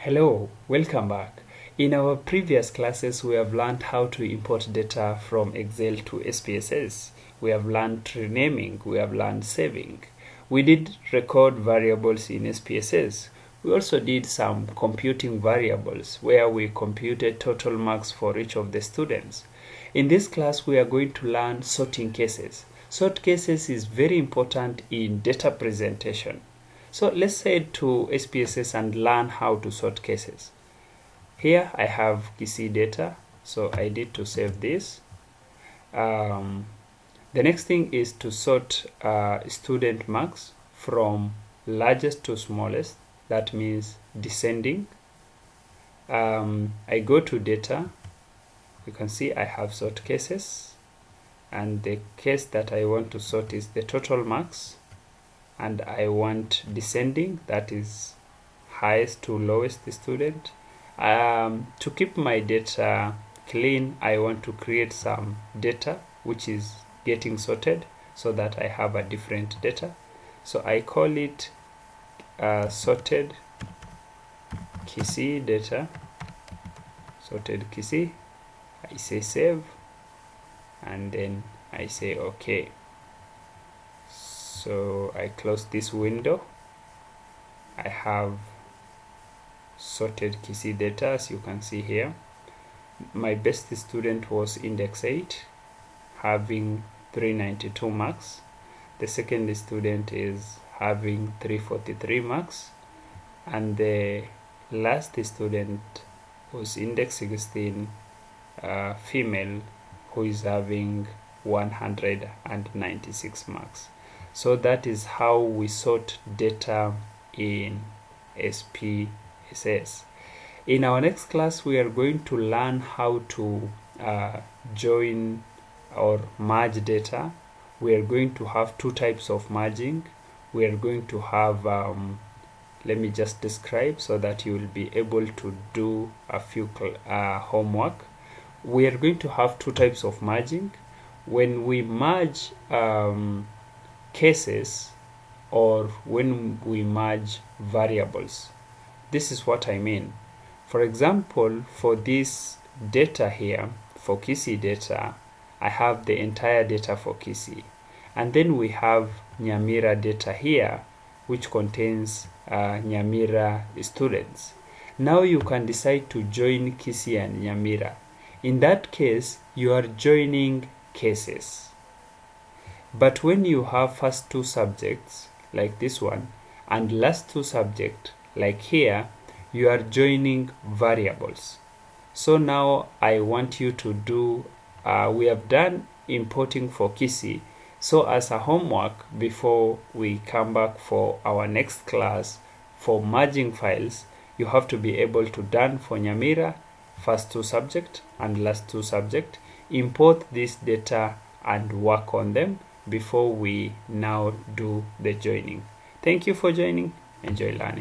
Hello, welcome back. In our previous classes, we have learned how to import data from Excel to SPSS. We have learned renaming, we have learned saving. We did record variables in SPSS. We also did some computing variables where we computed total marks for each of the students. In this class, we are going to learn sorting cases. Sort cases is very important in data presentation. So let's head to SPSS and learn how to sort cases. Here I have KC data, so I need to save this. The next thing is to sort student marks from largest to smallest. That means descending. I go to data. You can see I have sort cases, and the case that I want to sort is the total marks. And I want descending, that is highest to lowest student. To keep my data clean, I want to create some data which is getting sorted so that I have a different data. So I call it sorted KC data, sorted KC. I say save, and then I say OK. So I close this window. I have sorted KC data, as you can see here. My best student was index 8, having 392 marks. The second student is having 343 marks. And the last student was index 16, female, who is having 196 marks. So that is how we sort data in SPSS. In our next class, we are going to learn how to join or merge data. We are going to have two types of merging. We are going to have, let me just describe so that you will be able to do a few homework. We are going to have two types of merging. When we merge cases, or when we merge variables. This is what I mean. For example, for this data here, for KC data, I have the entire data for KC. And then we have Nyamira data here, which contains Nyamira students. Now you can decide to join KC and Nyamira. In that case, you are joining cases. But when you have first two subjects, like this one, and last two subjects, like here, you are joining variables. So now I want you to do, we have done importing for KC. So as a homework, before we come back for our next class, for merging files, you have to be able to done for Nyamira, first two subjects and last two subjects, import this data and work on them before we now do the joining. Thank you for joining. Enjoy learning.